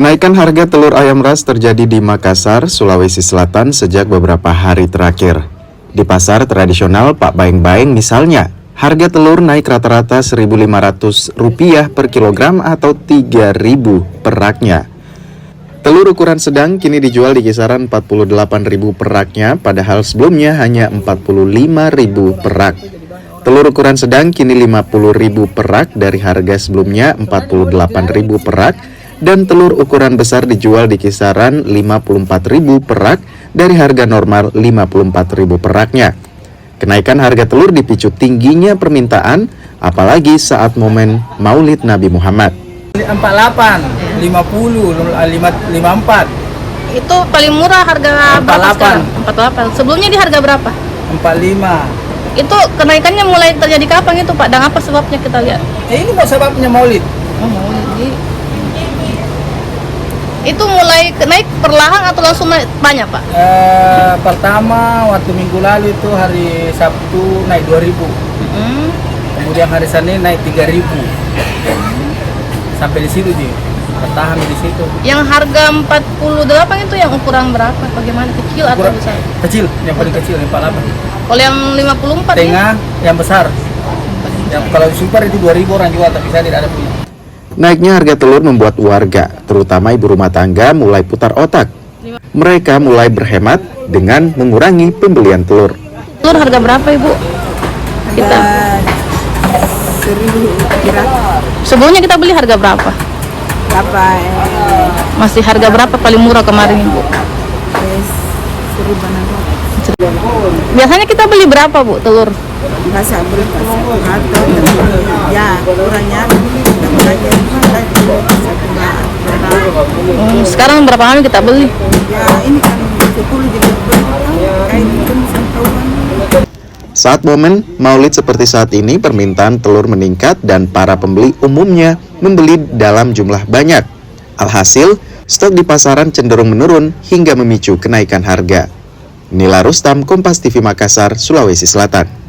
Kenaikan harga telur ayam ras terjadi di Makassar, Sulawesi Selatan sejak beberapa hari terakhir. Di pasar tradisional Pak Baeng-Baeng misalnya, harga telur naik rata-rata Rp1.500 per kilogram atau Rp3.000 per raknya. Telur ukuran sedang kini dijual di kisaran Rp48.000 per raknya, padahal sebelumnya hanya Rp45.000 per rak. Telur ukuran sedang kini Rp50.000 per rak dari harga sebelumnya Rp48.000 per rak, dan telur ukuran besar dijual di kisaran Rp54.000 per rak dari harga normal Rp54.000 per raknya. Kenaikan harga telur dipicu tingginya permintaan, apalagi saat momen Maulid Nabi Muhammad. 48, 50, 54. Itu paling murah harga berapa 48. sekarang? 48. Sebelumnya di harga berapa? 45. Itu kenaikannya mulai terjadi kapan itu Pak? Dan apa sebabnya kita lihat? Ini kok sebabnya Maulid. Oh, Maulid. Itu mulai naik perlahan atau langsung naik banyak Pak? Pertama waktu minggu lalu itu hari Sabtu naik 2.000. Kemudian hari Senin naik 3.000. Sampai di situ dia. Bertahan di situ. Yang harga 48 itu yang ukuran berapa? Bagaimana, kecil atau besar? Kecil, yang paling kecil yang 48. Kalau yang 54 tengah ya? yang besar. Yang kalau super itu 2.000 orang jual, tapi saya tidak ada punya. Naiknya harga telur membuat warga, terutama ibu rumah tangga, mulai putar otak. Mereka mulai berhemat dengan mengurangi pembelian telur. Telur harga berapa Ibu? Kita 1.000 kira. sebelumnya kita beli harga berapa? Berapa? Masih harga berapa paling murah kemarin Ibu? 1.000. Biasanya kita beli berapa Bu telur? Masa beli atau ya kurangnya Sekarang berapa kali kita beli? ya ini kan 10 jadi kain itu satuan. Saat momen Maulid seperti saat ini, permintaan telur meningkat dan para pembeli umumnya membeli dalam jumlah banyak. Alhasil, stok di pasaran cenderung menurun hingga memicu kenaikan harga. Nila Rustam, Kompas TV Makassar, Sulawesi Selatan.